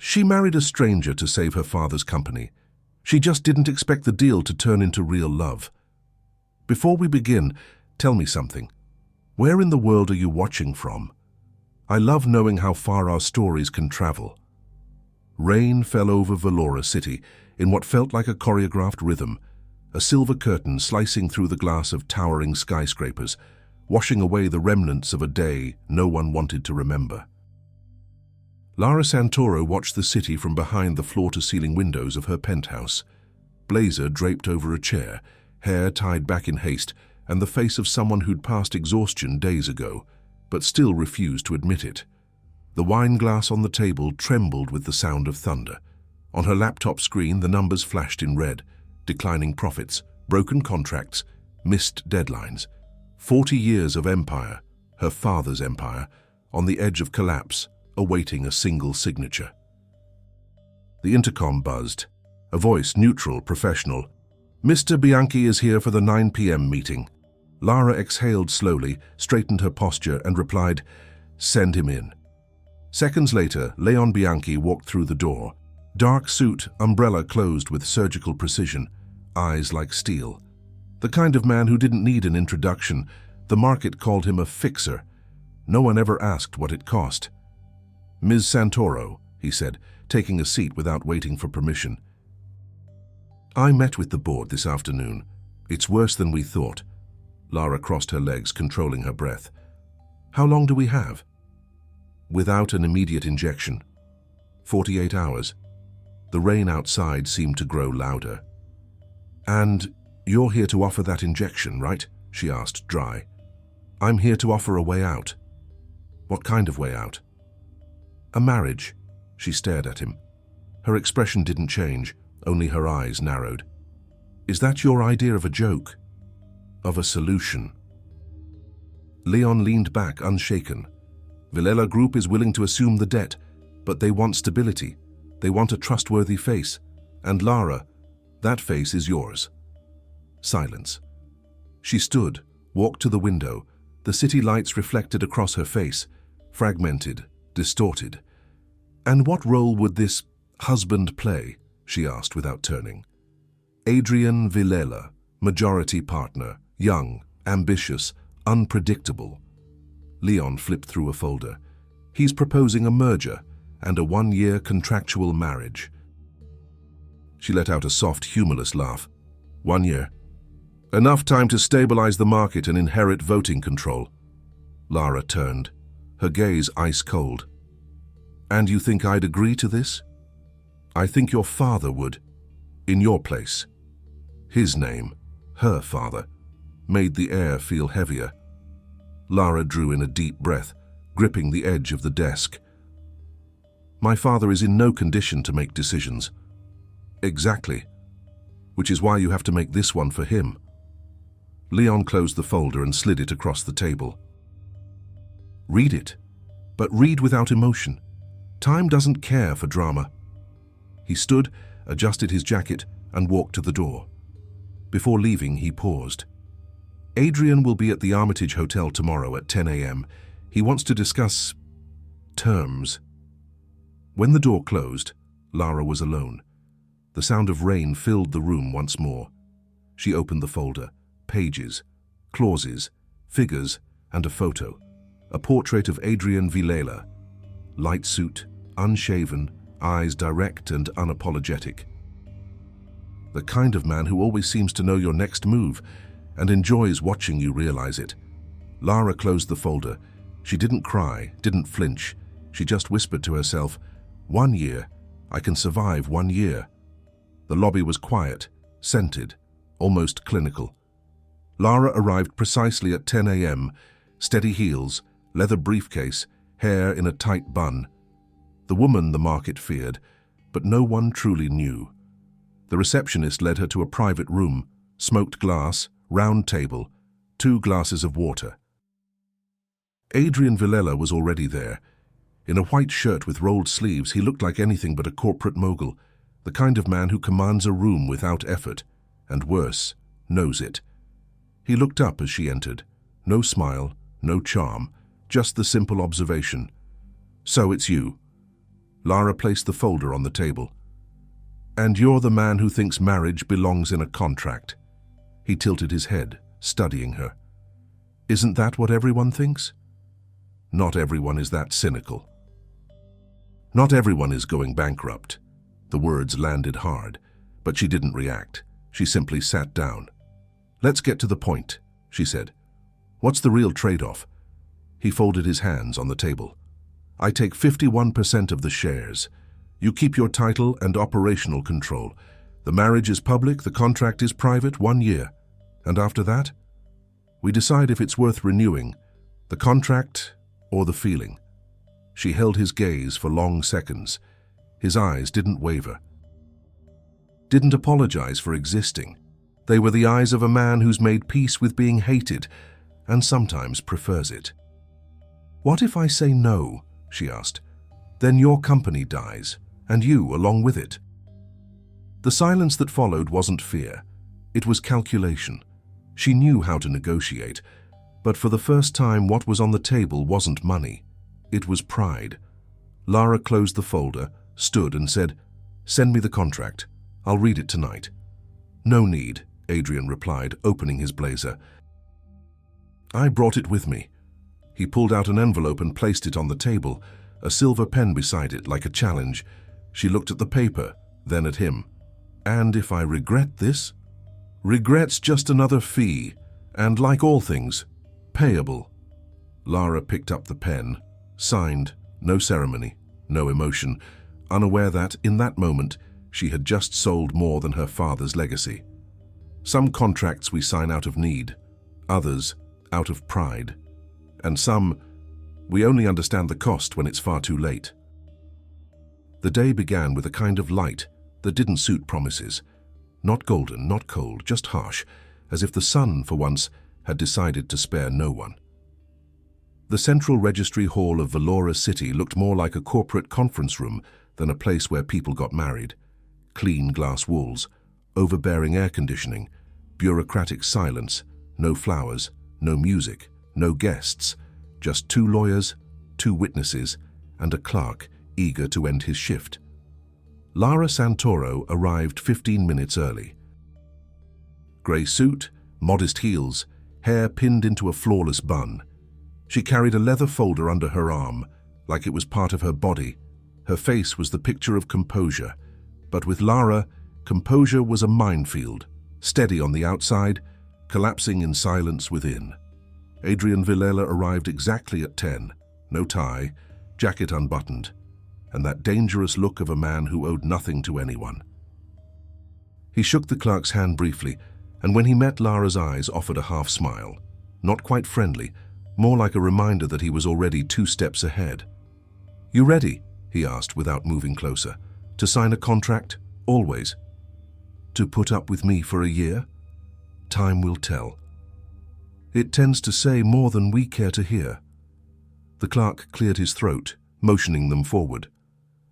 She married a stranger to save her father's company. She just didn't expect the deal to turn into real love. Before we begin, tell me something. Where in the world are you watching from? I love knowing how far our stories can travel. Rain fell over Vellora City in what felt like a choreographed rhythm, a silver curtain slicing through the glass of towering skyscrapers, washing away the remnants of a day no one wanted to remember. Lara Santoro watched the city from behind the floor-to-ceiling windows of her penthouse. Blazer draped over a chair, hair tied back in haste, and the face of someone who'd passed exhaustion days ago, but still refused to admit it. The wine glass on the table trembled with the sound of thunder. On her laptop screen, the numbers flashed in red: declining profits, broken contracts, missed deadlines. 40 years of empire, her father's empire, on the edge of collapse, awaiting a single signature. The intercom buzzed. A voice, neutral, professional. "Mr. Bianchi is here for the 9 p.m. meeting." Lara exhaled slowly, straightened her posture, and replied, "Send him in." Seconds later, Leon Bianchi walked through the door. Dark suit, umbrella closed with surgical precision, eyes like steel. The kind of man who didn't need an introduction. The market called him a fixer. No one ever asked what it cost. "Ms. Santoro," he said, taking a seat without waiting for permission. "I met with the board this afternoon. It's worse than we thought." Lara crossed her legs, controlling her breath. "How long do we have?" "Without an immediate injection. 48 hours. The rain outside seemed to grow louder. "And you're here to offer that injection, right?" she asked, dry. "I'm here to offer a way out." "What kind of way out?" "A marriage." She stared at him. Her expression didn't change, only her eyes narrowed. "Is that your idea of a joke? Of a solution?" Leon leaned back, unshaken. "Villela Group is willing to assume the debt, but they want stability. They want a trustworthy face. And Lara, that face is yours." Silence. She stood, walked to the window. The city lights reflected across her face, fragmented, distorted. "And what role would this husband play?" she asked without turning. "Adrian Villela, majority partner, young, ambitious, unpredictable." Leon flipped through a folder. "He's proposing a merger and a 1-year contractual marriage." She let out a soft, humorless laugh. 1 year. Enough time to stabilize the market and inherit voting control. Lara turned, her gaze ice cold. "And you think I'd agree to this?" "I think your father would, in your place." His name, her father, made the air feel heavier. Lara drew in a deep breath, gripping the edge of the desk. "My father is in no condition to make decisions." "Exactly. Which is why you have to make this one for him." Leon closed the folder and slid it across the table. "Read it, but read without emotion. Time doesn't care for drama." He stood, adjusted his jacket, and walked to the door. Before leaving, he paused. "Adrian will be at the Armitage Hotel tomorrow at 10 a.m. He wants to discuss terms." When the door closed, Lara was alone. The sound of rain filled the room once more. She opened the folder. Pages, clauses, figures, and a photo. A portrait of Adrian Villela. Light suit, unshaven, eyes direct and unapologetic. The kind of man who always seems to know your next move and enjoys watching you realize it. Lara closed the folder. She didn't cry, didn't flinch. She just whispered to herself, 1 year. I can survive 1 year. The lobby was quiet, scented, almost clinical. Lara arrived precisely at 10 a.m., steady heels, leather briefcase, hair in a tight bun. The woman the market feared, but no one truly knew. The receptionist led her to a private room, smoked glass, round table, 2 glasses of water. Adrian Villela was already there. In a white shirt with rolled sleeves, he looked like anything but a corporate mogul, the kind of man who commands a room without effort, and worse, knows it. He looked up as she entered. No smile, no charm, just the simple observation. "So it's you." Lara placed the folder on the table. "And you're the man who thinks marriage belongs in a contract." He tilted his head, studying her. "Isn't that what everyone thinks?" "Not everyone is that cynical. Not everyone is going bankrupt." The words landed hard, but she didn't react. She simply sat down. "Let's get to the point," she said. "What's the real trade-off?" He folded his hands on the table. "I take 51% of the shares. You keep your title and operational control. The marriage is public, the contract is private, 1 year. And after that, we decide if it's worth renewing, the contract or the feeling." She held his gaze for long seconds. His eyes didn't waver. Didn't apologize for existing. They were the eyes of a man who's made peace with being hated and sometimes prefers it. "What if I say no?" she asked. "Then your company dies, and you along with it." The silence that followed wasn't fear. It was calculation. She knew how to negotiate, but for the first time what was on the table wasn't money. It was pride. Lara closed the folder, stood and said, "Send me the contract. I'll read it tonight." "No need," Adrian replied, opening his blazer. "I brought it with me." He pulled out an envelope and placed it on the table, a silver pen beside it like a challenge. She looked at the paper, then at him. "And if I regret this?" "Regret's just another fee, and like all things, payable." Lara picked up the pen, signed, no ceremony, no emotion, unaware that, in that moment, she had just sold more than her father's legacy. Some contracts we sign out of need, others out of pride, and some we only understand the cost when it's far too late. The day began with a kind of light that didn't suit promises. Not golden, not cold, just harsh, as if the sun, for once, had decided to spare no one. The Central Registry Hall of Vellora City looked more like a corporate conference room than a place where people got married. Clean glass walls, overbearing air conditioning, bureaucratic silence, no flowers, no music, no guests, just 2 lawyers, 2 witnesses, and a clerk eager to end his shift. Lara Santoro arrived 15 minutes early. Grey suit, modest heels, hair pinned into a flawless bun. She carried a leather folder under her arm, like it was part of her body. Her face was the picture of composure, but with Lara, composure was a minefield, steady on the outside, collapsing in silence within. Adrian Villela arrived exactly at 10, no tie, jacket unbuttoned, and that dangerous look of a man who owed nothing to anyone. He shook the clerk's hand briefly, and when he met Lara's eyes, offered a half smile, not quite friendly, more like a reminder that he was already 2 steps ahead. "You ready?" he asked without moving closer. "To sign a contract? Always. To put up with me for a year? Time will tell. It tends to say more than we care to hear." The clerk cleared his throat, motioning them forward.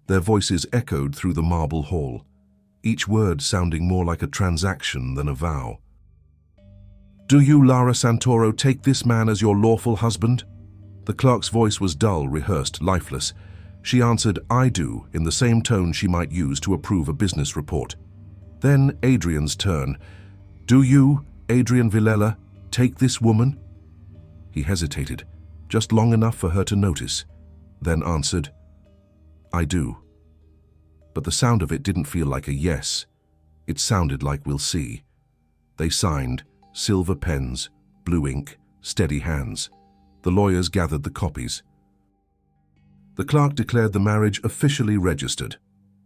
Their voices echoed through the marble hall, each word sounding more like a transaction than a vow. "Do you, Lara Santoro, take this man as your lawful husband?" The clerk's voice was dull, rehearsed, lifeless. She answered, "I do," in the same tone she might use to approve a business report. Then Adrian's turn. "Do you, Adrian Villela, take this woman?" He hesitated, just long enough for her to notice, then answered, "I do." But the sound of it didn't feel like a yes. It sounded like "we'll see." They signed, silver pens, blue ink, steady hands. The lawyers gathered the copies. The clerk declared the marriage officially registered.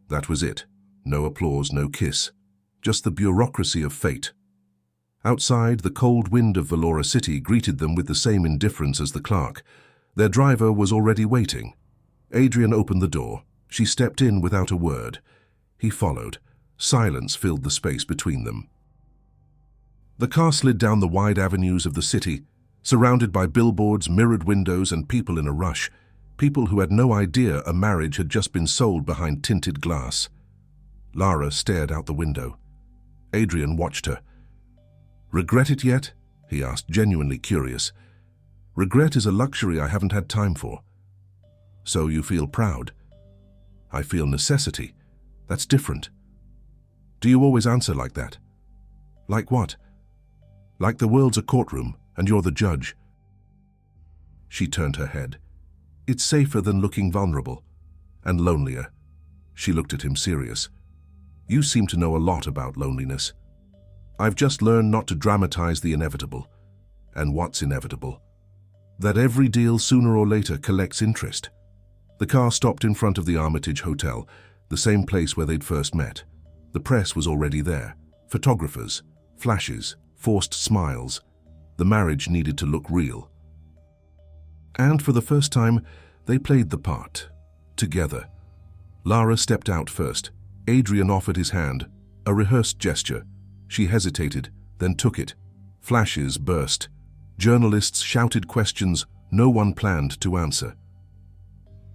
That was it. No applause, no kiss. Just the bureaucracy of fate. Outside, the cold wind of Vellora City greeted them with the same indifference as the clerk. Their driver was already waiting. Adrian opened the door. She stepped in without a word. He followed. Silence filled the space between them. The car slid down the wide avenues of the city, surrounded by billboards, mirrored windows, and people in a rush. People who had no idea a marriage had just been sold behind tinted glass. Lara stared out the window. Adrian watched her. "Regret it yet?" he asked, genuinely curious. "Regret is a luxury I haven't had time for." "So you feel proud?" I feel necessity. That's different. Do you always answer like that? Like what? Like the world's a courtroom and you're the judge. She turned her head. It's safer than looking vulnerable. And lonelier. She looked at him serious. You seem to know a lot about loneliness. I've just learned not to dramatize the inevitable. And what's inevitable? That every deal sooner or later collects interest. The car stopped in front of the Armitage Hotel, the same place where they'd first met. The press was already there. Photographers, flashes, forced smiles. The marriage needed to look real. And for the first time, they played the part. Together. Lara stepped out first. Adrian offered his hand, a rehearsed gesture. She hesitated, then took it. Flashes burst. Journalists shouted questions no one planned to answer.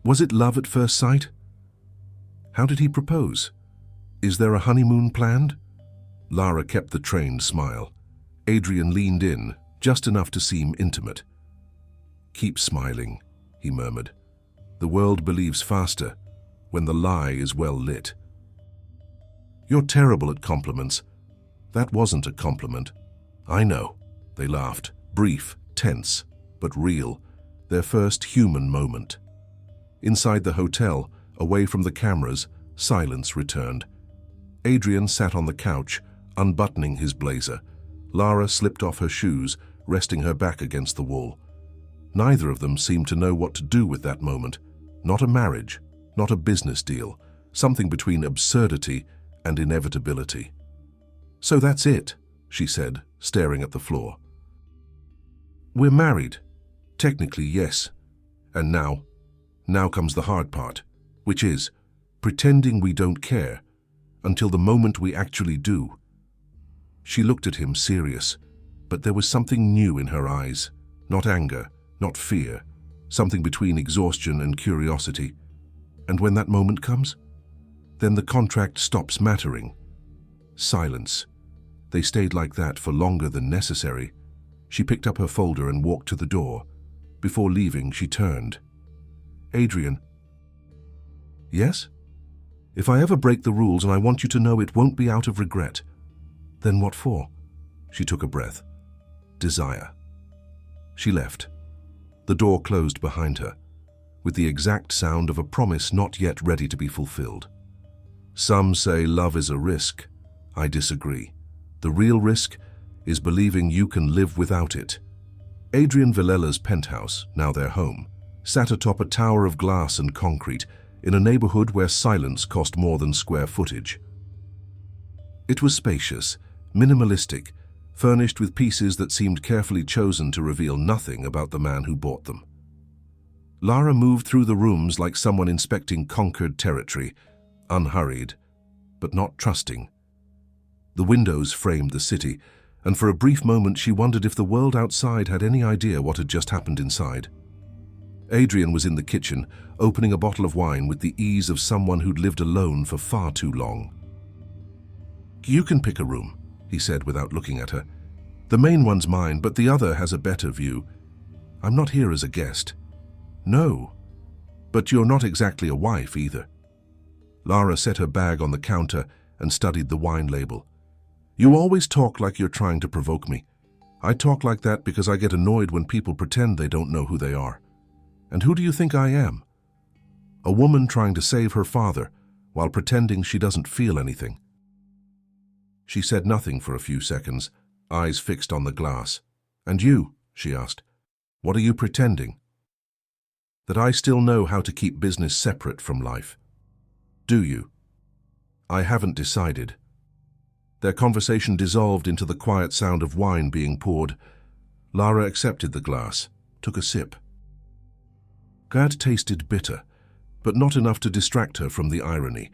Was it love at first sight? How did he propose? Is there a honeymoon planned? Lara kept the trained smile. Adrian leaned in, just enough to seem intimate. Keep smiling, he murmured. The world believes faster when the lie is well lit. You're terrible at compliments. That wasn't a compliment. I know. They laughed. Brief, tense, but real. Their first human moment. Inside the hotel, away from the cameras, silence returned. Adrian sat on the couch, unbuttoning his blazer. Lara slipped off her shoes, resting her back against the wall. Neither of them seemed to know what to do with that moment. Not a marriage, not a business deal, something between absurdity and inevitability. So that's it, she said, staring at the floor. We're married. Technically, yes. And now comes the hard part, which is pretending we don't care until the moment we actually do. She looked at him serious, but there was something new in her eyes, not anger, not fear, something between exhaustion and curiosity. And when that moment comes, then the contract stops mattering. Silence. They stayed like that for longer than necessary. She picked up her folder and walked to the door. Before leaving, she turned. Adrian. Yes? If I ever break the rules, and I want you to know it won't be out of regret. Then what for? She took a breath. Desire. She left. The door closed behind her, with the exact sound of a promise not yet ready to be fulfilled. Some say love is a risk. I disagree. The real risk is believing you can live without it. Adrian Villela's penthouse, now their home, sat atop a tower of glass and concrete in a neighborhood where silence cost more than square footage. It was spacious, minimalistic, furnished with pieces that seemed carefully chosen to reveal nothing about the man who bought them. Lara moved through the rooms like someone inspecting conquered territory, unhurried, but not trusting. The windows framed the city, and for a brief moment she wondered if the world outside had any idea what had just happened inside. Adrian was in the kitchen, opening a bottle of wine with the ease of someone who'd lived alone for far too long. You can pick a room, he said without looking at her. The main one's mine, but the other has a better view. I'm not here as a guest. No, but you're not exactly a wife either. Lara set her bag on the counter and studied the wine label. You always talk like you're trying to provoke me. I talk like that because I get annoyed when people pretend they don't know who they are. And who do you think I am? A woman trying to save her father while pretending she doesn't feel anything. She said nothing for a few seconds, eyes fixed on the glass. And you, she asked, what are you pretending? That I still know how to keep business separate from life. Do you? I haven't decided. Their conversation dissolved into the quiet sound of wine being poured. Lara accepted the glass, took a sip. It tasted bitter, but not enough to distract her from the irony.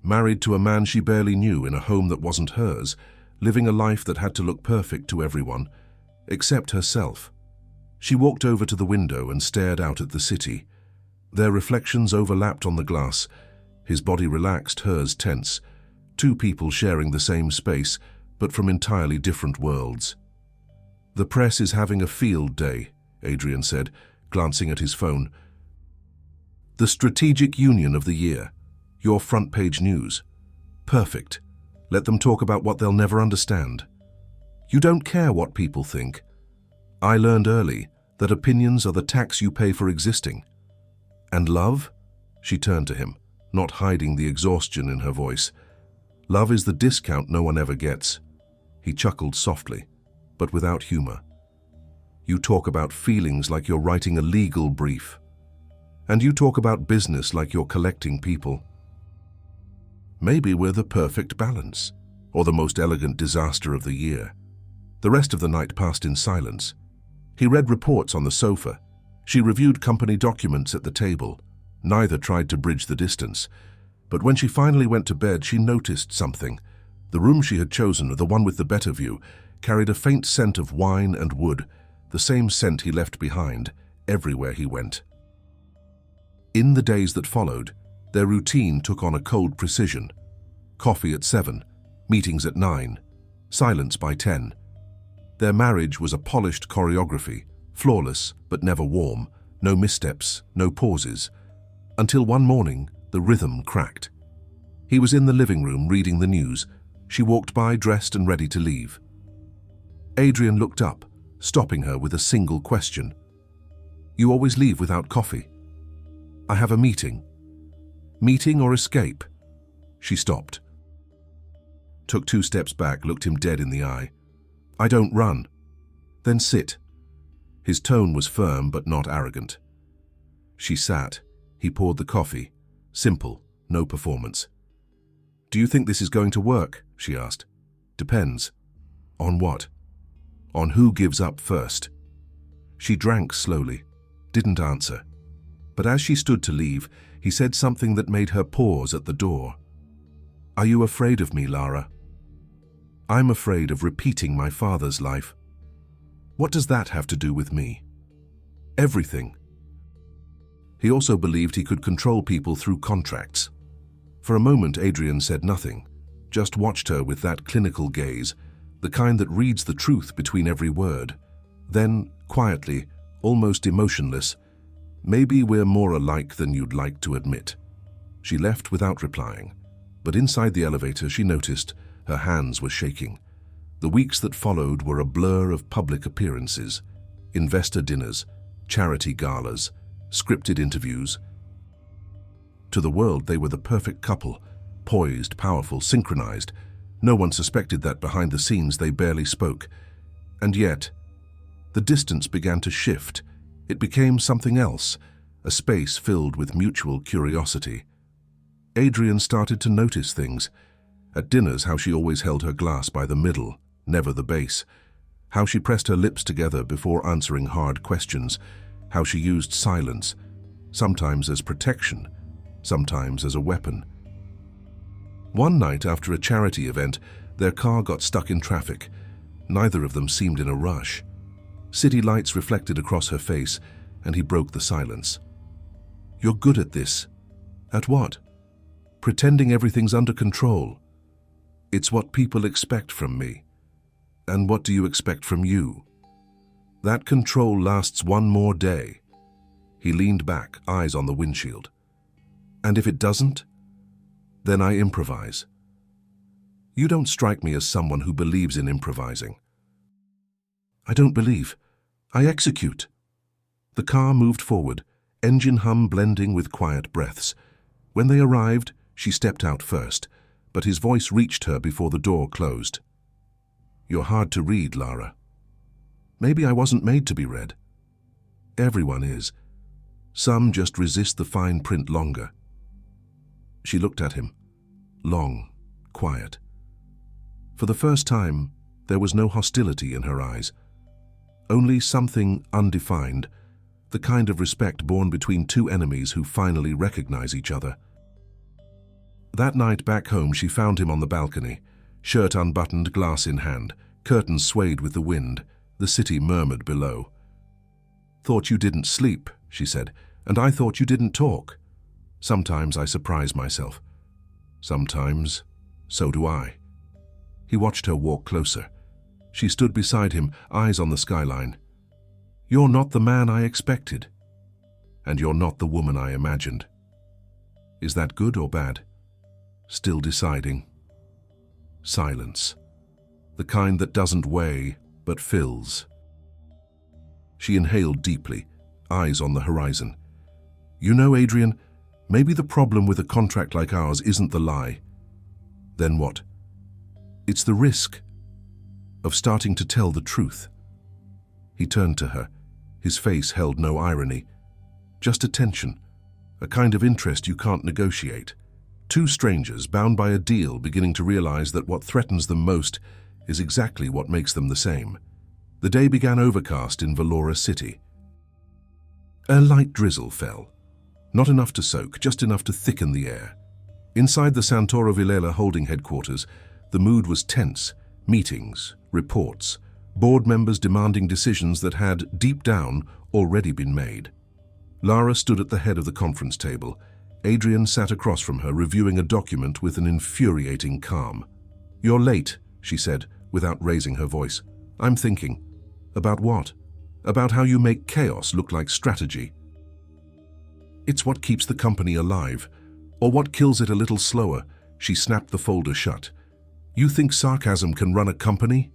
Married to a man she barely knew in a home that wasn't hers, living a life that had to look perfect to everyone, except herself. She walked over to the window and stared out at the city. Their reflections overlapped on the glass, his body relaxed, hers tense. Two people sharing the same space, but from entirely different worlds. The press is having a field day, Adrian said, glancing at his phone. The strategic union of the year. Your front-page news. Perfect. Let them talk about what they'll never understand. You don't care what people think. I learned early that opinions are the tax you pay for existing. And love? She turned to him, not hiding the exhaustion in her voice. Love is the discount no one ever gets. He chuckled softly, but without humor. You talk about feelings like you're writing a legal brief. And you talk about business like you're collecting people. Maybe we're the perfect balance, or the most elegant disaster of the year. The rest of the night passed in silence. He read reports on the sofa. She reviewed company documents at the table. Neither tried to bridge the distance. But when she finally went to bed, she noticed something. The room she had chosen, the one with the better view, carried a faint scent of wine and wood, the same scent he left behind everywhere he went. In the days that followed, their routine took on a cold precision. Coffee at 7, meetings at 9, silence by 10. Their marriage was a polished choreography, flawless but never warm, no missteps, no pauses. Until one morning, the rhythm cracked. He was in the living room reading the news. She walked by, dressed and ready to leave. Adrian looked up, stopping her with a single question. You always leave without coffee. I have a meeting. Meeting or escape? She stopped. Took 2 steps back, looked him dead in the eye. I don't run. Then sit. His tone was firm but not arrogant. She sat. He poured the coffee. Simple, no performance. Do you think this is going to work? She asked. Depends. On what? On who gives up first. She drank slowly, didn't answer. But as she stood to leave, he said something that made her pause at the door. Are you afraid of me, Lara? I'm afraid of repeating my father's life. What does that have to do with me? Everything. He also believed he could control people through contracts. For a moment, Adrian said nothing, just watched her with that clinical gaze, the kind that reads the truth between every word. Then, quietly, almost emotionless, maybe we're more alike than you'd like to admit. She left without replying, but inside the elevator she noticed her hands were shaking. The weeks that followed were a blur of public appearances, investor dinners, charity galas, scripted interviews. To the world, they were the perfect couple, poised, powerful, synchronized. No one suspected that behind the scenes they barely spoke. And yet, the distance began to shift. It became something else, a space filled with mutual curiosity. Adrian started to notice things. At dinners, how she always held her glass by the middle, never the base. How she pressed her lips together before answering hard questions. How she used silence, sometimes as protection, sometimes as a weapon. One night after a charity event, their car got stuck in traffic. Neither of them seemed in a rush. City lights reflected across her face, and he broke the silence. You're good at this. At what? Pretending everything's under control. It's what people expect from me. And what do you expect from you? That control lasts one more day. He leaned back, eyes on the windshield. And if it doesn't? Then I improvise. You don't strike me as someone who believes in improvising. I don't believe. I execute. The car moved forward, engine hum blending with quiet breaths. When they arrived, she stepped out first, but his voice reached her before the door closed. You're hard to read, Lara. Maybe I wasn't made to be read. Everyone is. Some just resist the fine print longer. She looked at him, long, quiet. For the first time, there was no hostility in her eyes. Only something undefined, the kind of respect born between two enemies who finally recognize each other. That night back home, she found him on the balcony, shirt unbuttoned, glass in hand, curtains swayed with the wind. The city murmured below. Thought you didn't sleep, she said, and I thought you didn't talk. Sometimes I surprise myself. Sometimes, so do I. He watched her walk closer. She stood beside him, eyes on the skyline. You're not the man I expected. And you're not the woman I imagined. Is that good or bad? Still deciding. Silence. The kind that doesn't weigh, but fills. She inhaled deeply, eyes on the horizon. You know, Adrian, maybe the problem with a contract like ours isn't the lie. Then what? It's the risk of starting to tell the truth. He turned to her. His face held no irony, just attention, a kind of interest you can't negotiate. Two strangers bound by a deal beginning to realize that what threatens them most is exactly what makes them the same. The day began overcast in Valora City. A light drizzle fell. Not enough to soak, just enough to thicken the air. Inside the Santoro Villela holding headquarters, the mood was tense. Meetings, reports, board members demanding decisions that had, deep down, already been made. Lara stood at the head of the conference table. Adrian sat across from her, reviewing a document with an infuriating calm. "You're late," she said, without raising her voice. "I'm thinking." "About what?" "About how you make chaos look like strategy." "It's what keeps the company alive, or what kills it a little slower." She snapped the folder shut. "You think sarcasm can run a company?"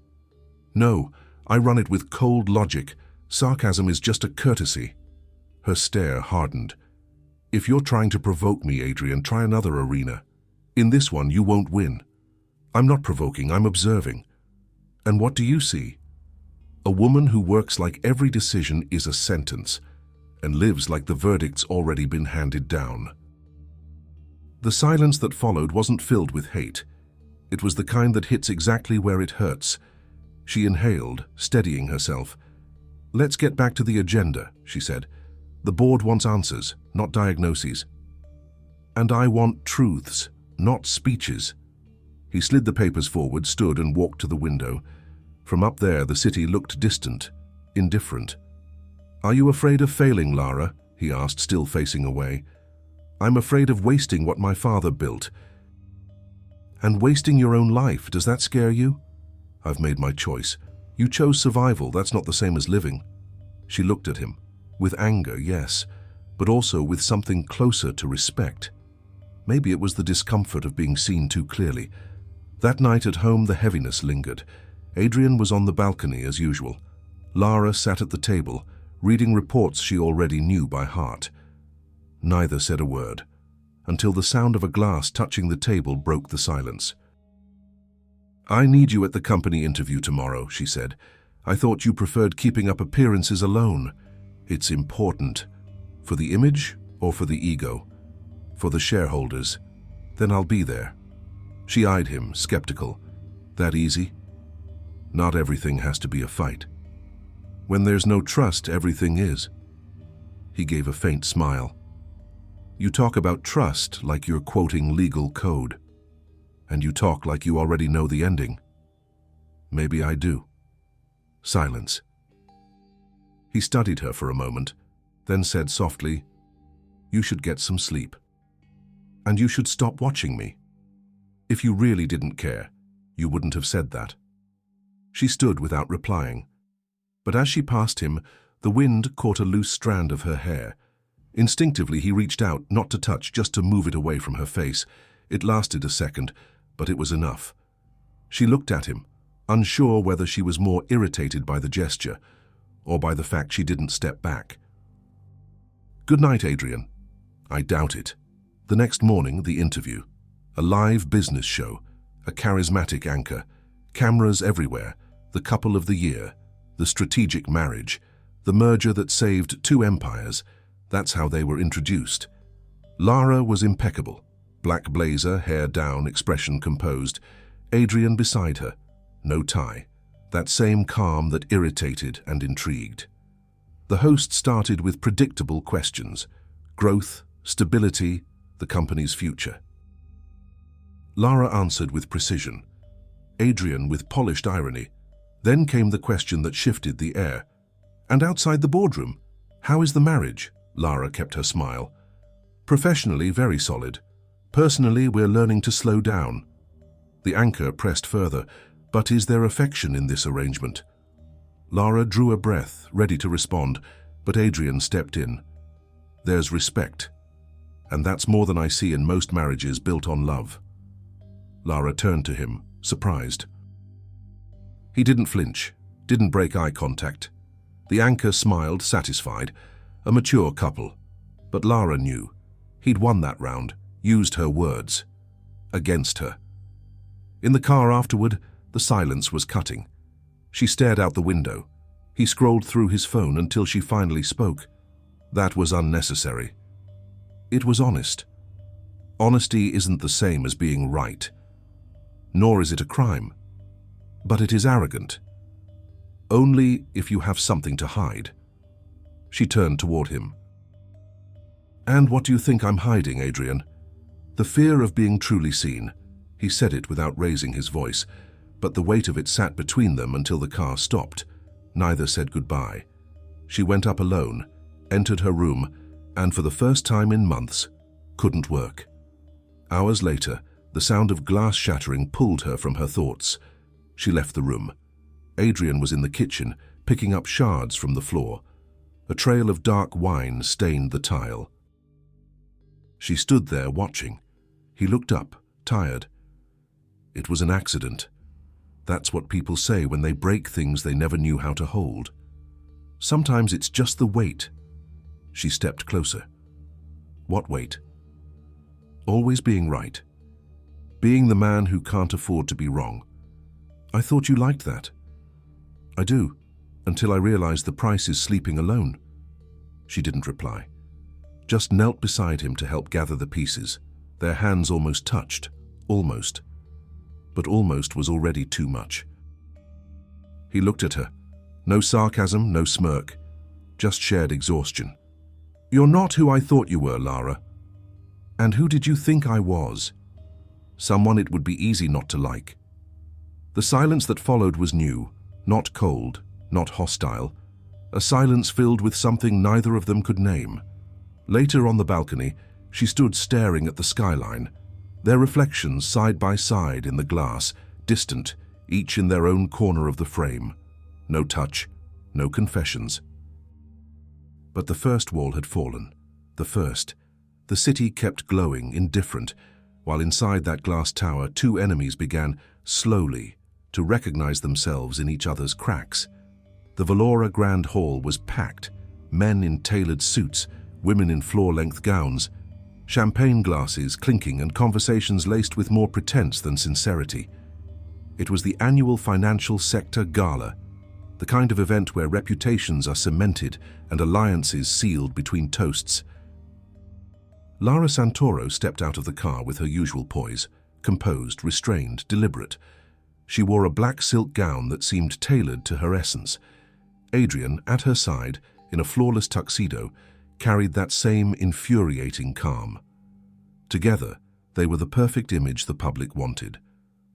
"No, I run it with cold logic. Sarcasm is just a courtesy." Her stare hardened. "If you're trying to provoke me, Adrian, try another arena. In this one, you won't win." "I'm not provoking, I'm observing." "And what do you see?" "A woman who works like every decision is a sentence, and lives like the verdict's already been handed down." The silence that followed wasn't filled with hate. It was the kind that hits exactly where it hurts. She inhaled, steadying herself. "Let's get back to the agenda," she said. "The board wants answers, not diagnoses. And I want truths, not speeches." He slid the papers forward, stood and walked to the window. From up there, the city looked distant, indifferent. "Are you afraid of failing, Lara?" he asked, still facing away. "I'm afraid of wasting what my father built." "And wasting your own life, does that scare you?" "I've made my choice. You chose survival, that's not the same as living." She looked at him. With anger, yes, but also with something closer to respect. Maybe it was the discomfort of being seen too clearly. That night at home, the heaviness lingered. Adrian was on the balcony as usual. Lara sat at the table, reading reports she already knew by heart. Neither said a word, until the sound of a glass touching the table broke the silence. "I need you at the company interview tomorrow," she said. "I thought you preferred keeping up appearances alone." "It's important. For the image or for the ego?" "For the shareholders." "Then I'll be there." She eyed him, skeptical. "That easy?" "Not everything has to be a fight. When there's no trust, everything is." He gave a faint smile. "You talk about trust like you're quoting legal code. And you talk like you already know the ending." "Maybe I do." Silence. He studied her for a moment, then said softly, "You should get some sleep. And you should stop watching me. If you really didn't care, you wouldn't have said that." She stood without replying. But as she passed him, the wind caught a loose strand of her hair. Instinctively, he reached out, not to touch, just to move it away from her face. It lasted a second, but it was enough. She looked at him, unsure whether she was more irritated by the gesture or by the fact she didn't step back. "Good night, Adrian." "I doubt it." The next morning, the interview. A live business show, a charismatic anchor, cameras everywhere, the couple of the year, the strategic marriage, the merger that saved two empires. That's how they were introduced. Lara was impeccable. Black blazer, hair down, expression composed. Adrian beside her. No tie. That same calm that irritated and intrigued. The host started with predictable questions. Growth, stability, the company's future. Lara answered with precision. Adrian with polished irony. Then came the question that shifted the air. "And outside the boardroom, how is the marriage?" Lara kept her smile. "Professionally, very solid. Personally, we're learning to slow down." The anchor pressed further. "But is there affection in this arrangement?" Lara drew a breath, ready to respond, but Adrian stepped in. "There's respect. And that's more than I see in most marriages built on love." Lara turned to him, surprised. He didn't flinch, didn't break eye contact. The anchor smiled, satisfied, a mature couple. But Lara knew. He'd won that round, used her words. Against her. In the car afterward, the silence was cutting. She stared out the window. He scrolled through his phone until she finally spoke. That was unnecessary. It was honest. Honesty isn't the same as being right. Nor is it a crime. But it is arrogant. Only if you have something to hide. She turned toward him. And what do you think I'm hiding, Adrian? The fear of being truly seen. He said it without raising his voice, but the weight of it sat between them until the car stopped. Neither said goodbye. She went up alone, entered her room, and for the first time in months, couldn't work. Hours later, the sound of glass shattering pulled her from her thoughts. She left the room. Adrian was in the kitchen, picking up shards from the floor. A trail of dark wine stained the tile. She stood there watching. He looked up, tired. It was an accident. That's what people say when they break things they never knew how to hold. Sometimes it's just the weight. She stepped closer. What weight? Always being right. Being the man who can't afford to be wrong. I thought you liked that. I do, until I realized the price is sleeping alone. She didn't reply. Just knelt beside him to help gather the pieces. Their hands almost touched. Almost. But almost was already too much. He looked at her. No sarcasm, no smirk. Just shared exhaustion. You're not who I thought you were, Lara. And who did you think I was? Someone it would be easy not to like. The silence that followed was new, not cold, not hostile. A silence filled with something neither of them could name. Later on the balcony, she stood staring at the skyline, their reflections side by side in the glass, distant, each in their own corner of the frame. No touch, no confessions. But the first wall had fallen. The first. The city kept glowing, indifferent, while inside that glass tower, two enemies began, slowly, to recognize themselves in each other's cracks. The Valora Grand Hall was packed, men in tailored suits, women in floor-length gowns, champagne glasses clinking and conversations laced with more pretense than sincerity. It was the annual financial sector gala, the kind of event where reputations are cemented and alliances sealed between toasts. Lara Santoro stepped out of the car with her usual poise, composed, restrained, deliberate. She wore a black silk gown that seemed tailored to her essence. Adrian, at her side, in a flawless tuxedo, carried that same infuriating calm. Together, they were the perfect image the public wanted.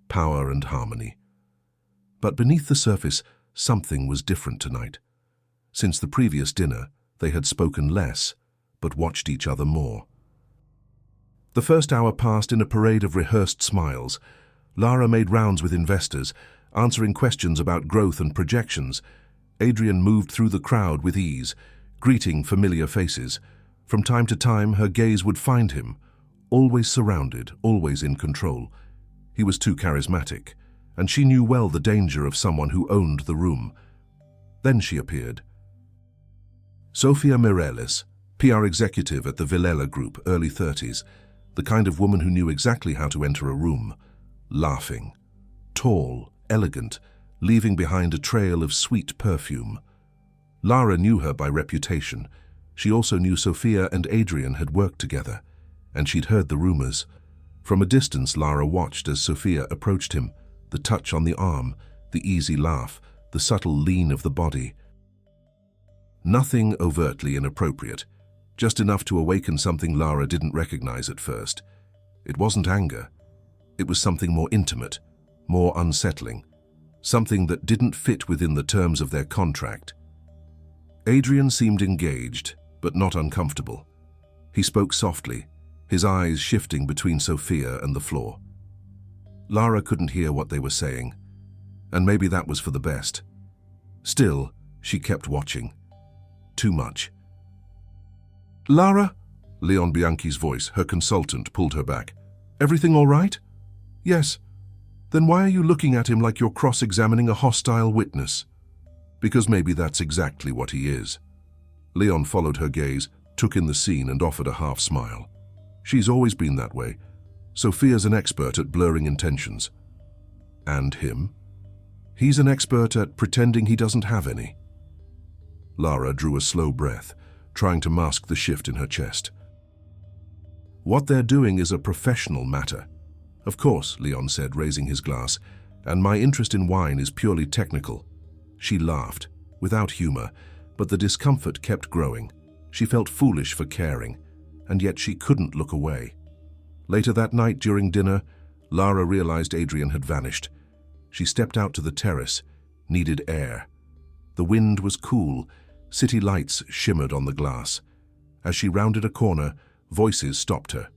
Power and harmony. But beneath the surface, something was different tonight. Since the previous dinner, they had spoken less, but watched each other more. The first hour passed in a parade of rehearsed smiles. Lara made rounds with investors, answering questions about growth and projections. Adrian moved through the crowd with ease, greeting familiar faces. From time to time, her gaze would find him, always surrounded, always in control. He was too charismatic, and she knew well the danger of someone who owned the room. Then she appeared. Sofia Mireles, PR executive at the Villela Group, early 30s, the kind of woman who knew exactly how to enter a room, laughing, tall, elegant, leaving behind a trail of sweet perfume. Lara knew her by reputation. She also knew Sofia and Adrian had worked together, and she'd heard the rumors. From a distance, Lara watched as Sofia approached him, the touch on the arm, the easy laugh, the subtle lean of the body. Nothing overtly inappropriate, just enough to awaken something Lara didn't recognize at first. It wasn't anger. It was something more intimate, more unsettling, something that didn't fit within the terms of their contract. Adrian seemed engaged, but not uncomfortable. He spoke softly, his eyes shifting between Sofia and the floor. Lara couldn't hear what they were saying, and maybe that was for the best. Still, she kept watching. Too much. Lara? Leon Bianchi's voice, her consultant, pulled her back. Everything all right? Yes. Then why are you looking at him like you're cross-examining a hostile witness? Because maybe that's exactly what he is. Leon followed her gaze, took in the scene and offered a half smile. She's always been that way. Sophia's an expert at blurring intentions. And him? He's an expert at pretending he doesn't have any. Lara drew a slow breath, trying to mask the shift in her chest. What they're doing is a professional matter. Of course, Leon said, raising his glass, and my interest in wine is purely technical. She laughed, without humor, but the discomfort kept growing. She felt foolish for caring, and yet she couldn't look away. Later that night during dinner, Lara realized Adrian had vanished. She stepped out to the terrace, needed air. The wind was cool, city lights shimmered on the glass. As she rounded a corner, voices stopped her.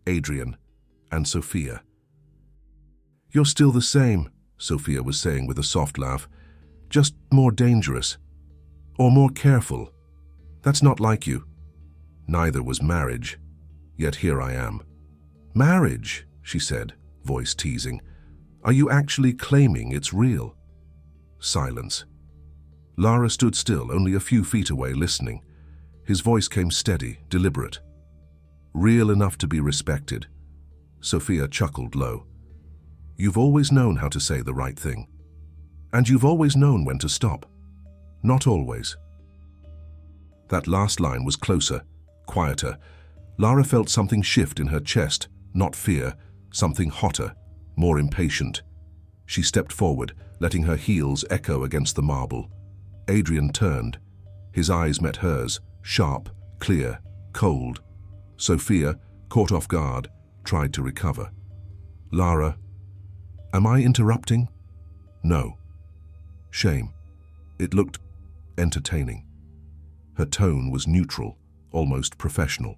Adrian and Sophia. "You're still the same," Sophia was saying with a soft laugh. "Just more dangerous. Or more careful. That's not like you." Neither was marriage. Yet here I am. "Marriage," she said, voice teasing. "Are you actually claiming it's real?" Silence. Lara stood still, only a few feet away, listening. His voice came steady, deliberate. Real enough to be respected. Sophia chuckled low. "You've always known how to say the right thing. And you've always known when to stop. Not always." That last line was closer, quieter. Lara felt something shift in her chest, not fear, something hotter, more impatient. She stepped forward, letting her heels echo against the marble. Adrian turned. His eyes met hers, sharp, clear, cold. Sophia, caught off guard, tried to recover. "Lara, am I interrupting?" "No." Shame. It looked entertaining. Her tone was neutral, almost professional,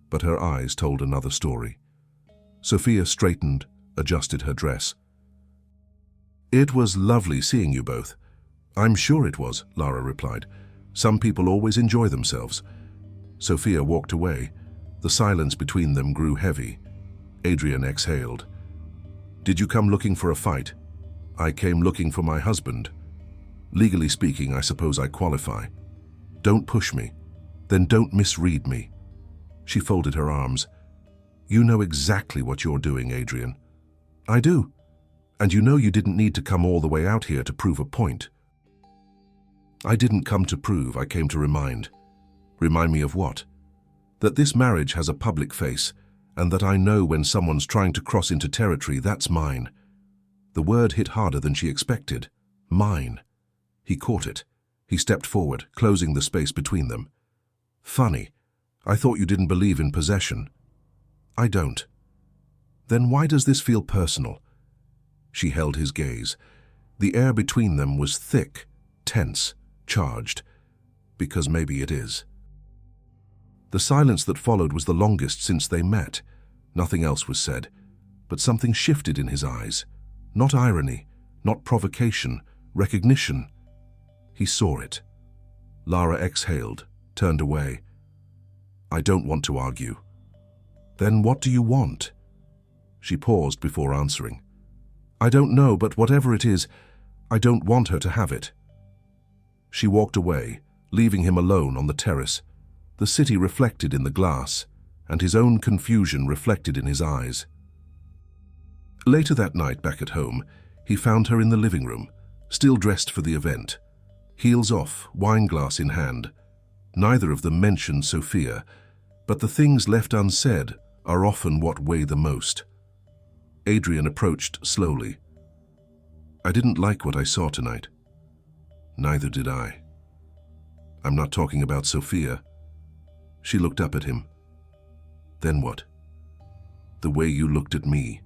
but her eyes told another story. Sophia straightened, adjusted her dress. "It was lovely seeing you both." "I'm sure it was," Lara replied. "Some people always enjoy themselves." Sophia walked away. The silence between them grew heavy. Adrian exhaled. "Did you come looking for a fight?" "I came looking for my husband. Legally speaking, I suppose I qualify." "Don't push me. Then don't misread me." She folded her arms. "You know exactly what you're doing, Adrian." "I do. And you know you didn't need to come all the way out here to prove a point." "I didn't come to prove, I came to remind." "Remind me of what?" "That this marriage has a public face, and that I know when someone's trying to cross into territory, that's mine." The word hit harder than she expected. Mine. He caught it. He stepped forward, closing the space between them. "Funny. I thought you didn't believe in possession." "I don't." "Then why does this feel personal?" She held his gaze. The air between them was thick, tense, charged. Because maybe it is. The silence that followed was the longest since they met. Nothing else was said, but something shifted in his eyes. Not irony, not provocation, recognition. He saw it. Lara exhaled, turned away. "I don't want to argue." "Then what do you want?" She paused before answering. "I don't know, but whatever it is, I don't want her to have it." She walked away, leaving him alone on the terrace. The city reflected in the glass, and his own confusion reflected in his eyes. Later that night, back at home, he found her in the living room, still dressed for the event. Heels off, wineglass in hand. Neither of them mentioned Sophia, but the things left unsaid are often what weigh the most. Adrian approached slowly. "I didn't like what I saw tonight." "Neither did I." "I'm not talking about Sophia." She looked up at him. "Then what?" "The way you looked at me."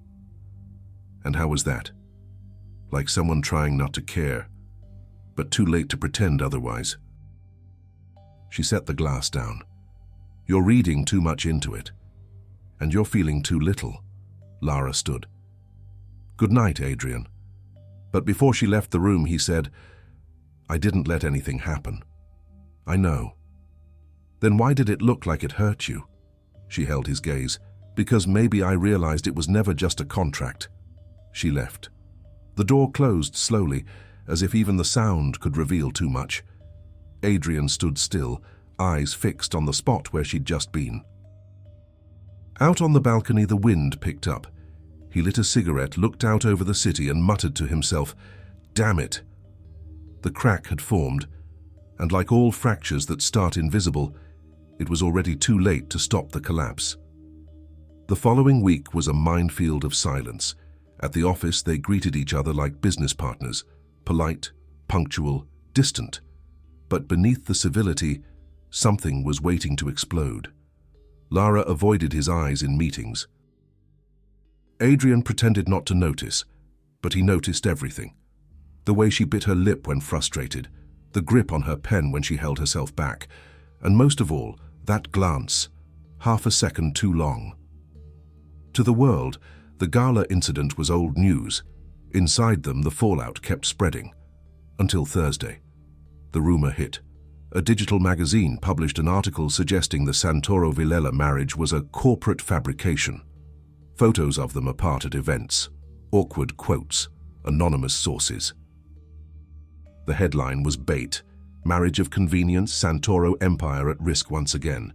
"And how was that?" "Like someone trying not to care, but too late to pretend otherwise." She set the glass down. "You're reading too much into it. And you're feeling too little." Lara stood. "Good night, Adrian." But before she left the room, he said, "I didn't let anything happen." "I know." "Then why did it look like it hurt you?" She held his gaze. "Because maybe I realized it was never just a contract. She left. The door closed slowly, as if even the sound could reveal too much. Adrian stood still, eyes fixed on the spot where she'd just been. Out on the balcony, the wind picked up. He lit a cigarette, looked out over the city and muttered to himself, "Damn it!" The crack had formed, and like all fractures that start invisible, it was already too late to stop the collapse. The following week was a minefield of silence. At the office, they greeted each other like business partners, polite, punctual, distant. But beneath the civility, something was waiting to explode. Lara avoided his eyes in meetings. Adrian pretended not to notice, but he noticed everything. The way she bit her lip when frustrated, the grip on her pen when she held herself back, and most of all, that glance, half a second too long. To the world, the gala incident was old news. Inside them, the fallout kept spreading. Until Thursday. The rumor hit. A digital magazine published an article suggesting the Santoro-Villela marriage was a corporate fabrication. Photos of them apart at events, awkward quotes, anonymous sources. The headline was bait, marriage of convenience, Santoro empire at risk once again.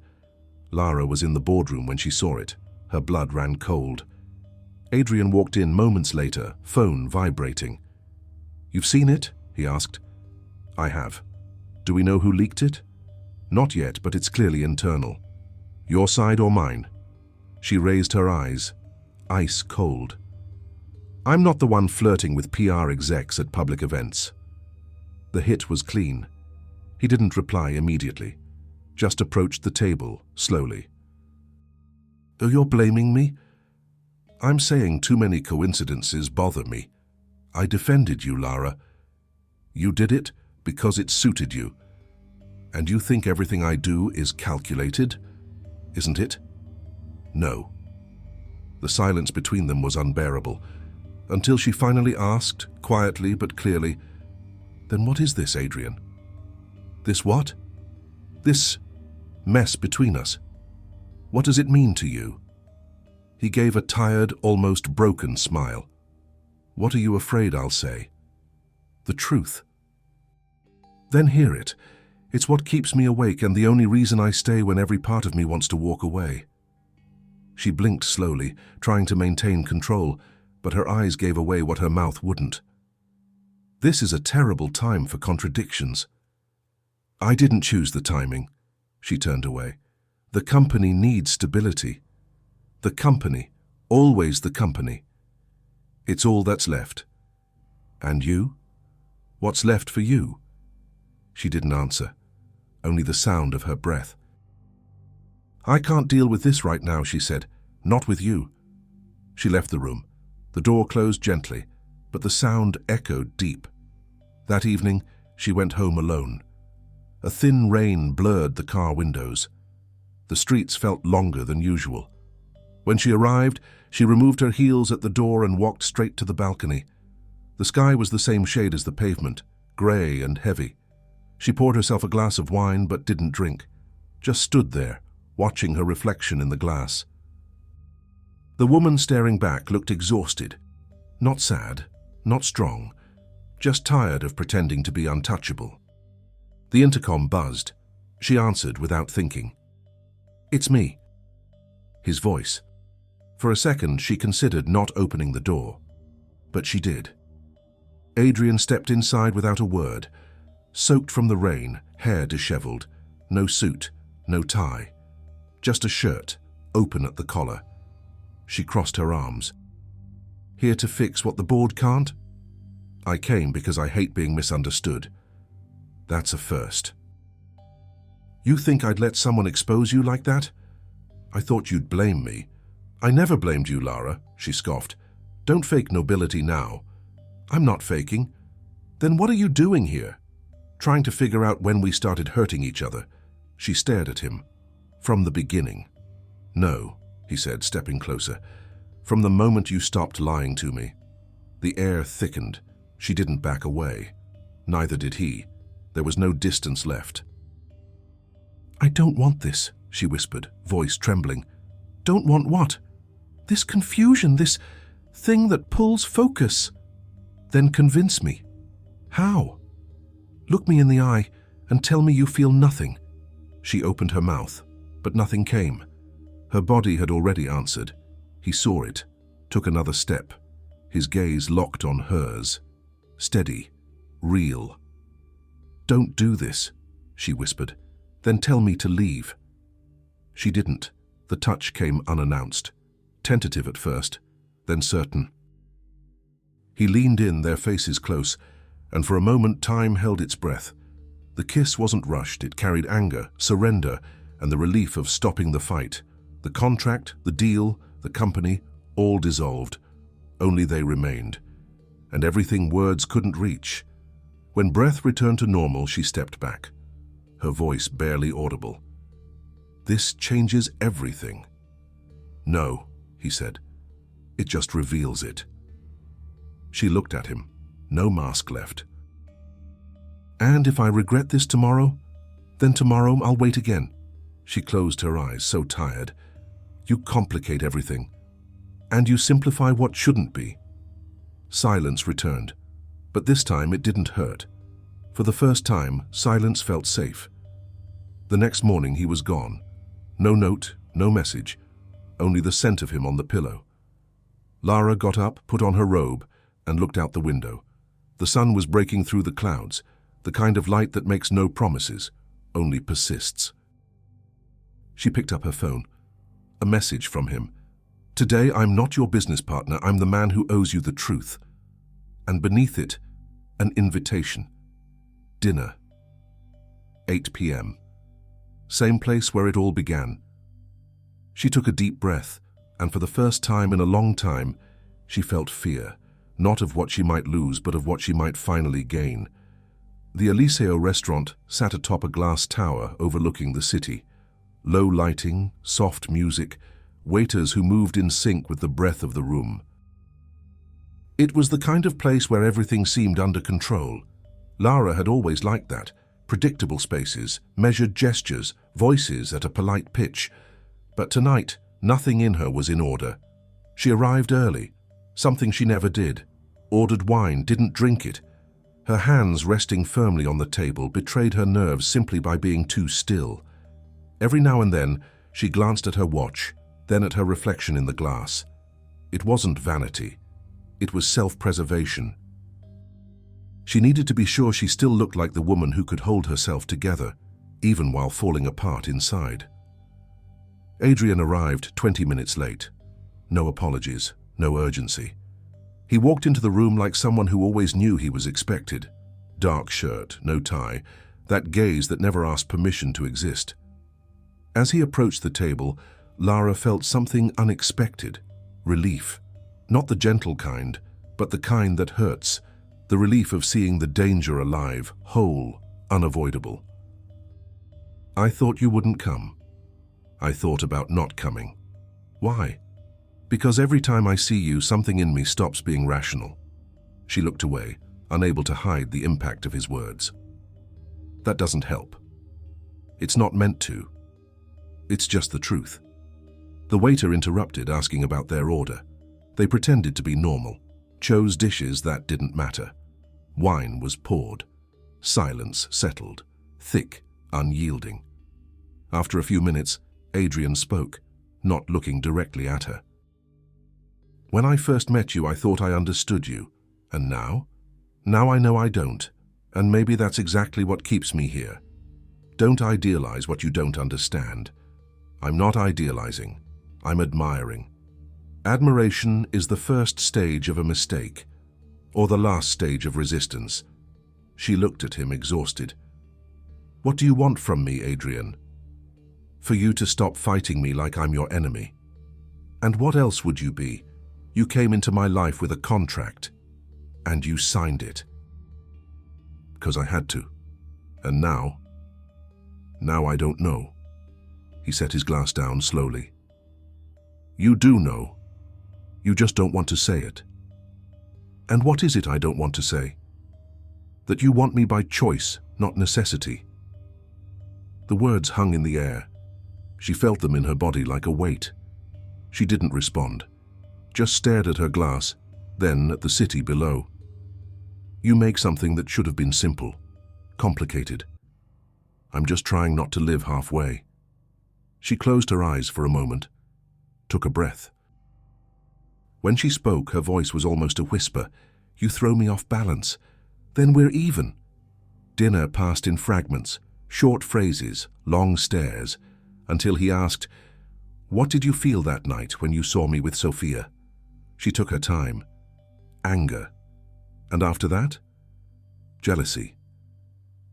Lara was in the boardroom when she saw it. Her blood ran cold. Adrian walked in moments later, phone vibrating. "You've seen it?" he asked. "I have. Do we know who leaked it?" "Not yet, but it's clearly internal." "Your side or mine?" She raised her eyes, ice cold. "I'm not the one flirting with PR execs at public events." The hit was clean. He didn't reply immediately, just approached the table slowly. "Oh, you're blaming me?" "I'm saying too many coincidences bother me. I defended you, Lara. You did it because it suited you. And you think everything I do is calculated, isn't it?" "No." The silence between them was unbearable, until she finally asked, quietly but clearly, "Then what is this, Adrian?" "This what?" "This mess between us. What does it mean to you?" He gave a tired, almost broken smile. "What are you afraid I'll say?" "The truth." "Then hear it. It's what keeps me awake and the only reason I stay when every part of me wants to walk away." She blinked slowly, trying to maintain control, but her eyes gave away what her mouth wouldn't. "This is a terrible time for contradictions." "I didn't choose the timing." She turned away. "The company needs stability. The company, always the company. It's all that's left." "And you? What's left for you?" She didn't answer, only the sound of her breath. "I can't deal with this right now," she said. "Not with you." She left the room. The door closed gently, but the sound echoed deep. That evening, she went home alone. A thin rain blurred the car windows. The streets felt longer than usual. When she arrived, she removed her heels at the door and walked straight to the balcony. The sky was the same shade as the pavement, grey and heavy. She poured herself a glass of wine but didn't drink, just stood there, watching her reflection in the glass. The woman staring back looked exhausted, not sad, not strong, just tired of pretending to be untouchable. The intercom buzzed. She answered without thinking. "It's me." His voice. For a second, she considered not opening the door, but she did. Adrian stepped inside without a word, soaked from the rain, hair disheveled, no suit, no tie, just a shirt, open at the collar. She crossed her arms. "Here to fix what the board can't?" "I came because I hate being misunderstood." "That's a first." "You think I'd let someone expose you like that?" "I thought you'd blame me." "I never blamed you, Lara," she scoffed. "Don't fake nobility now." "I'm not faking." "Then what are you doing here?" "Trying to figure out when we started hurting each other." She stared at him. "From the beginning." "No," he said, stepping closer. "From the moment you stopped lying to me." The air thickened. She didn't back away. Neither did he. There was no distance left. "I don't want this," she whispered, voice trembling. "Don't want what?" "This confusion, this thing that pulls focus. Then convince me. How? Look me in the eye and tell me you feel nothing. She opened her mouth, but nothing came. Her body had already answered. He saw it, took another step, his gaze locked on hers. Steady, real. Don't do this, she whispered. Then tell me to leave. She didn't. The touch came unannounced, tentative at first, then certain. He leaned in, their faces close, and for a moment time held its breath. The kiss wasn't rushed, it carried anger, surrender, and the relief of stopping the fight. The contract, the deal, the company, all dissolved. Only they remained, and everything words couldn't reach. When breath returned to normal, she stepped back, her voice barely audible. This changes everything. No, he said. It just reveals it. She looked at him, no mask left. And if I regret this tomorrow, then tomorrow I'll wait again. She closed her eyes, so tired. You complicate everything, and you simplify what shouldn't be. Silence returned, but this time it didn't hurt. For the first time, silence felt safe. The next morning he was gone. No note, no message, only the scent of him on the pillow. Lara got up, put on her robe, and looked out the window. The sun was breaking through the clouds, the kind of light that makes no promises, only persists. She picked up her phone. A message from him. Today I'm not your business partner, I'm the man who owes you the truth. And beneath it, an invitation. Dinner. 8 p.m. Same place where it all began. She took a deep breath, and for the first time in a long time, she felt fear, not of what she might lose, but of what she might finally gain. The Eliseo restaurant sat atop a glass tower overlooking the city. Low lighting, soft music, waiters who moved in sync with the breath of the room. It was the kind of place where everything seemed under control. Lara had always liked that. Predictable spaces, measured gestures, voices at a polite pitch. But tonight, nothing in her was in order. She arrived early, something she never did. Ordered wine, didn't drink it. Her hands resting firmly on the table betrayed her nerves simply by being too still. Every now and then, she glanced at her watch, then at her reflection in the glass. It wasn't vanity. It was self-preservation. She needed to be sure she still looked like the woman who could hold herself together, even while falling apart inside. Adrian arrived 20 minutes late. No apologies, no urgency. He walked into the room like someone who always knew he was expected. Dark shirt, no tie, that gaze that never asked permission to exist. As he approached the table, Lara felt something unexpected. Relief. Not the gentle kind, but the kind that hurts. The relief of seeing the danger alive, whole, unavoidable. I thought you wouldn't come. I thought about not coming. Why? Because every time I see you, something in me stops being rational. She looked away, unable to hide the impact of his words. That doesn't help. It's not meant to. It's just the truth. The waiter interrupted, asking about their order. They pretended to be normal, chose dishes that didn't matter. Wine was poured. Silence settled, thick, unyielding. After a few minutes, Adrian spoke, not looking directly at her. When I first met you, I thought I understood you. And now? Now I know I don't. And maybe that's exactly what keeps me here. Don't idealize what you don't understand. I'm not idealizing. I'm admiring. Admiration is the first stage of a mistake, or the last stage of resistance. She looked at him, exhausted. What do you want from me, Adrian? For you to stop fighting me like I'm your enemy. And what else would you be? You came into my life with a contract, and you signed it. Because I had to. And now I don't know. He set his glass down slowly. You do know. You just don't want to say it. And what is it I don't want to say? That you want me by choice, not necessity. The words hung in the air. She felt them in her body like a weight. She didn't respond, just stared at her glass, then at the city below. You make something that should have been simple, complicated. I'm just trying not to live halfway. She closed her eyes for a moment, took a breath. When she spoke, her voice was almost a whisper. You throw me off balance. Then we're even. Dinner passed in fragments, short phrases, long stares, until he asked, "What did you feel that night when you saw me with Sophia?" She took her time. Anger. And after that? Jealousy.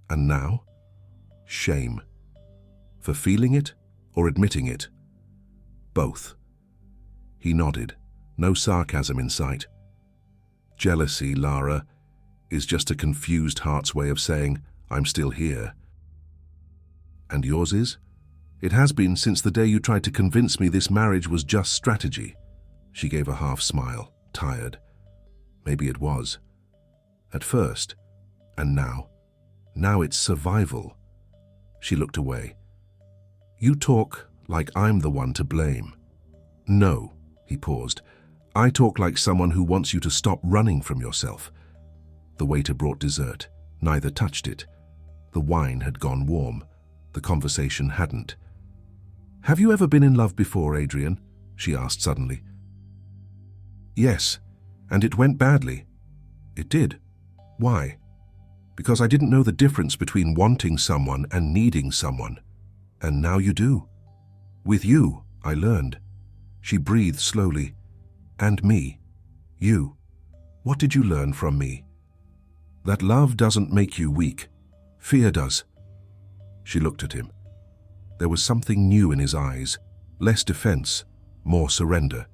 And now? Shame. For feeling it or admitting it? Both. He nodded, no sarcasm in sight. Jealousy, Lara, is just a confused heart's way of saying, I'm still here. And yours is? It has been since the day you tried to convince me this marriage was just strategy. She gave a half smile, tired. Maybe it was. At first. And now? Now it's survival. She looked away. You talk like I'm the one to blame. No, he paused. I talk like someone who wants you to stop running from yourself. The waiter brought dessert. Neither touched it. The wine had gone warm. The conversation hadn't. Have you ever been in love before, Adrian? She asked suddenly. Yes, and it went badly. It did. Why? Because I didn't know the difference between wanting someone and needing someone. And now you do. With you, I learned. She breathed slowly. And me. You. What did you learn from me? That love doesn't make you weak. Fear does. She looked at him. There was something new in his eyes. Less defense, more surrender.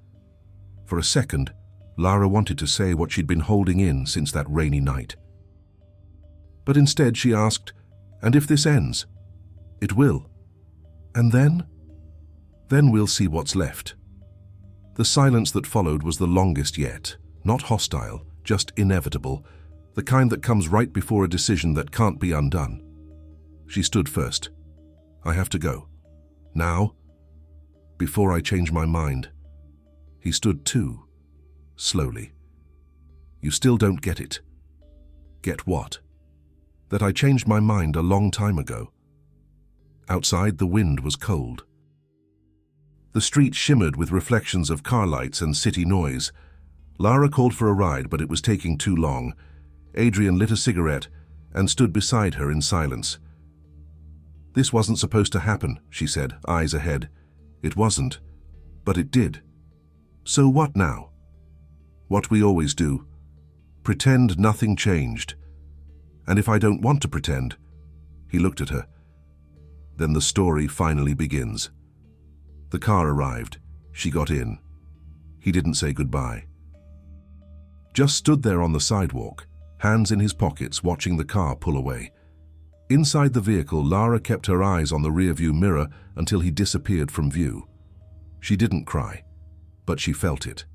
For a second, Lara wanted to say what she'd been holding in since that rainy night. But instead she asked, and if this ends? It will. And then? Then we'll see what's left. The silence that followed was the longest yet, not hostile, just inevitable, the kind that comes right before a decision that can't be undone. She stood first. I have to go. Now? Before I change my mind. He stood too, slowly. You still don't get it. Get what? That I changed my mind a long time ago. Outside, the wind was cold. The street shimmered with reflections of car lights and city noise. Lara called for a ride, but it was taking too long. Adrian lit a cigarette and stood beside her in silence. This wasn't supposed to happen, she said, eyes ahead. It wasn't, but it did. So what now? What we always do. Pretend nothing changed. And if I don't want to pretend? He looked at her. Then the story finally begins. The car arrived. She got in. He didn't say goodbye. Just stood there on the sidewalk, hands in his pockets, watching the car pull away. Inside the vehicle, Lara kept her eyes on the rearview mirror until he disappeared from view. She didn't cry, but she felt it.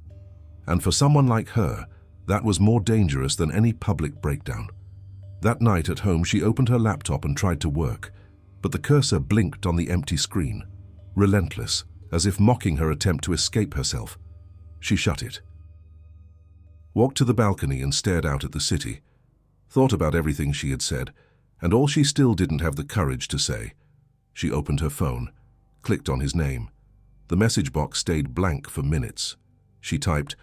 And for someone like her, that was more dangerous than any public breakdown. That night at home, she opened her laptop and tried to work, but the cursor blinked on the empty screen, relentless, as if mocking her attempt to escape herself. She shut it. Walked to the balcony and stared out at the city, thought about everything she had said, and all she still didn't have the courage to say. She opened her phone, clicked on his name. The message box stayed blank for minutes. She typed,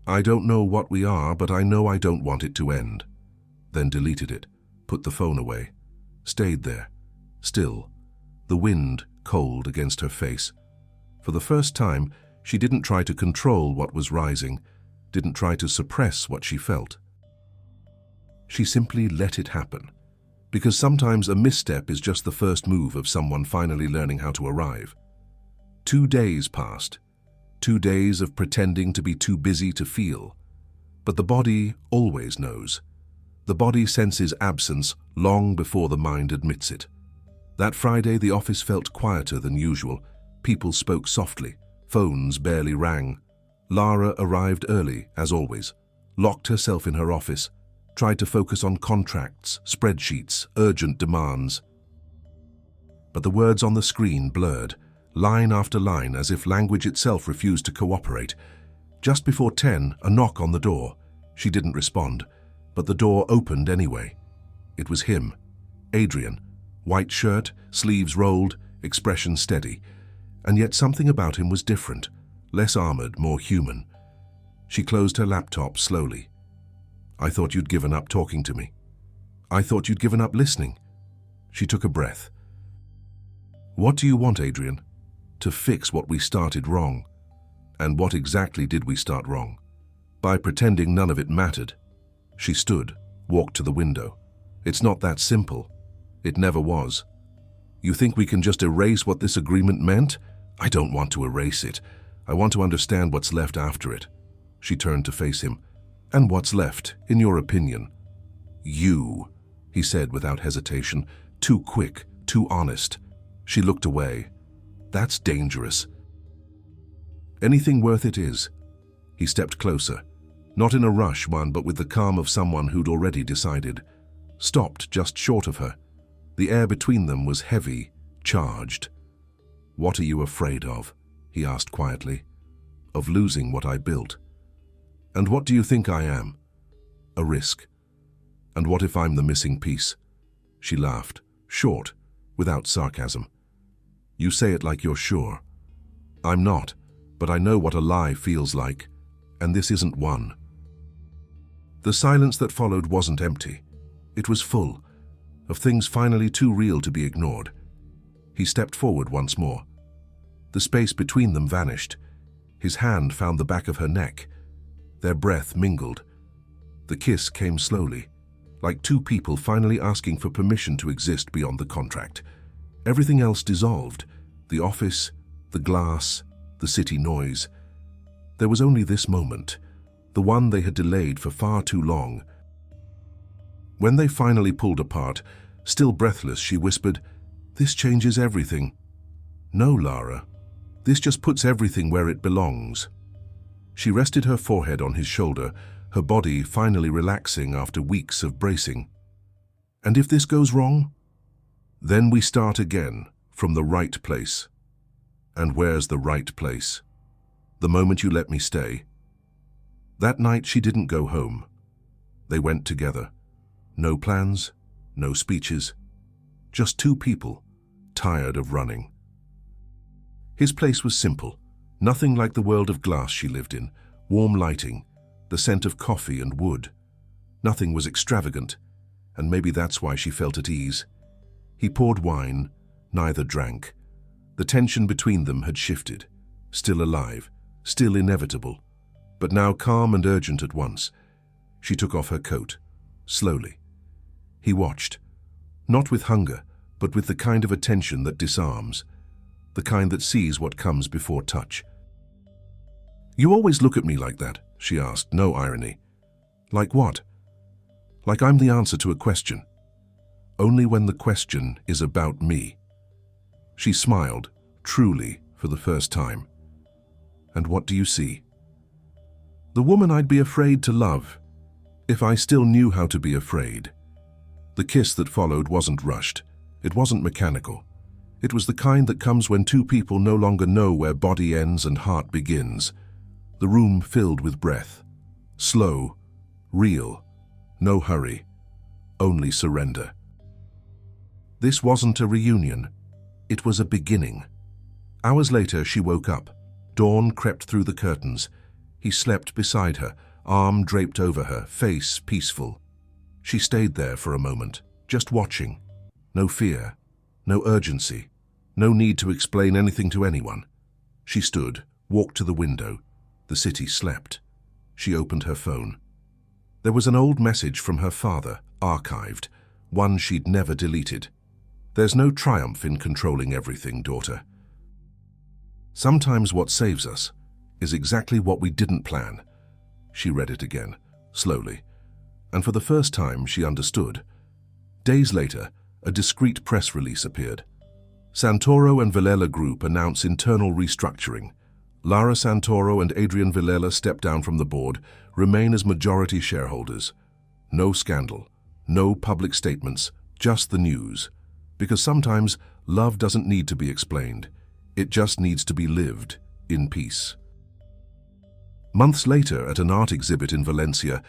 I don't know what we are, but I know I don't want it to end. Then deleted it, put the phone away, stayed there, still, the wind cold against her face. For the first time, she didn't try to control what was rising, didn't try to suppress what she felt. She simply let it happen, because sometimes a misstep is just the first move of someone finally learning how to arrive. 2 days passed, 2 days of pretending to be too busy to feel. But the body always knows. The body senses absence long before the mind admits it. That Friday, the office felt quieter than usual. People spoke softly. Phones barely rang. Lara arrived early, as always, locked herself in her office, tried to focus on contracts, spreadsheets, urgent demands. But the words on the screen blurred, line after line, as if language itself refused to cooperate. Just before 10, a knock on the door. She didn't respond, but the door opened anyway. It was him, Adrian. White shirt, sleeves rolled, expression steady. And yet something about him was different, less armored, more human. She closed her laptop slowly. "I thought you'd given up talking to me. I thought you'd given up listening." She took a breath. "What do you want, Adrian?" "To fix what we started wrong." "And what exactly did we start wrong?" "By pretending none of it mattered." She stood, walked to the window. "It's not that simple. It never was. You think we can just erase what this agreement meant? I don't want to erase it. I want to understand what's left after it." She turned to face him. "And what's left, in your opinion?" "You," he said without hesitation. Too quick, too honest. She looked away. "That's dangerous." "Anything worth it is." He stepped closer, not in a rush one, but with the calm of someone who'd already decided. Stopped just short of her. The air between them was heavy, charged. "What are you afraid of?" he asked quietly. "Of losing what I built." "And what do you think I am?" "A risk." "And what if I'm the missing piece?" She laughed, short, without sarcasm. "You say it like you're sure." "I'm not, but I know what a lie feels like, and this isn't one." The silence that followed wasn't empty. It was full, of things finally too real to be ignored. He stepped forward once more. The space between them vanished. His hand found the back of her neck. Their breath mingled. The kiss came slowly, like two people finally asking for permission to exist beyond the contract. Everything else dissolved. The office, the glass, the city noise. There was only this moment, the one they had delayed for far too long. When they finally pulled apart, still breathless, she whispered, "This changes everything." "No, Lara. This just puts everything where it belongs." She rested her forehead on his shoulder, her body finally relaxing after weeks of bracing. "And if this goes wrong?" "Then we start again, from the right place." "And where's the right place?" "The moment you let me stay." That night she didn't go home. They went together. No plans, no speeches. Just two people, tired of running. His place was simple, nothing like the world of glass she lived in. Warm lighting, the scent of coffee and wood. Nothing was extravagant, and maybe that's why she felt at ease. He poured wine, neither drank. The tension between them had shifted, still alive, still inevitable, but now calm and urgent at once. She took off her coat, slowly. He watched, not with hunger, but with the kind of attention that disarms, the kind that sees what comes before touch. "You always look at me like that," she asked, no irony. "Like what?" "Like I'm the answer to a question. Only when the question is about me." She smiled, truly, for the first time. "And what do you see?" "The woman I'd be afraid to love, if I still knew how to be afraid." The kiss that followed wasn't rushed. It wasn't mechanical. It was the kind that comes when two people no longer know where body ends and heart begins. The room filled with breath. Slow, real, no hurry, only surrender. This wasn't a reunion. It was a beginning. Hours later, she woke up. Dawn crept through the curtains. He slept beside her, arm draped over her, face peaceful. She stayed there for a moment, just watching. No fear, no urgency, no need to explain anything to anyone. She stood, walked to the window. The city slept. She opened her phone. There was an old message from her father, archived, one she'd never deleted. "There's no triumph in controlling everything, daughter. Sometimes what saves us is exactly what we didn't plan." She read it again, slowly, and for the first time she understood. Days later, a discreet press release appeared. Santoro and Villela Group announce internal restructuring. Lara Santoro and Adrian Villela step down from the board, remain as majority shareholders. No scandal, no public statements, just the news. Because sometimes love doesn't need to be explained. It just needs to be lived in peace. Months later, at an art exhibit in Valencia,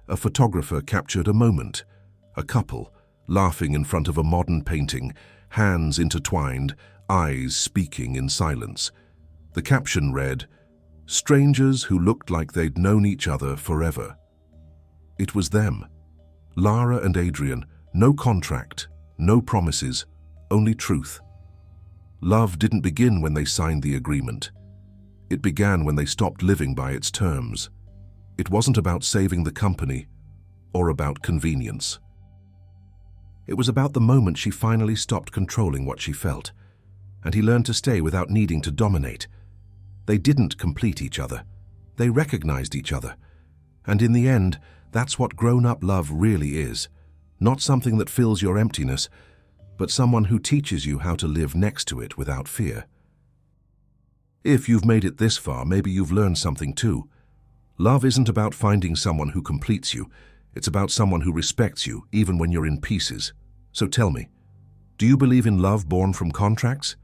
a photographer captured a moment. A couple, laughing in front of a modern painting, hands intertwined, eyes speaking in silence. The caption read, "Strangers who looked like they'd known each other forever." It was them. Lara and Adrian, no contract, no promises, only truth. Love didn't begin when they signed the agreement. It began when they stopped living by its terms. It wasn't about saving the company or about convenience. It was about the moment she finally stopped controlling what she felt, and he learned to stay without needing to dominate. They didn't complete each other. They recognized each other. And in the end, that's what grown-up love really is. Not something that fills your emptiness, but someone who teaches you how to live next to it without fear. If you've made it this far, maybe you've learned something too. Love isn't about finding someone who completes you. It's about someone who respects you, even when you're in pieces. So tell me, do you believe in love born from contracts?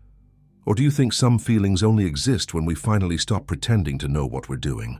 Or do you think some feelings only exist when we finally stop pretending to know what we're doing?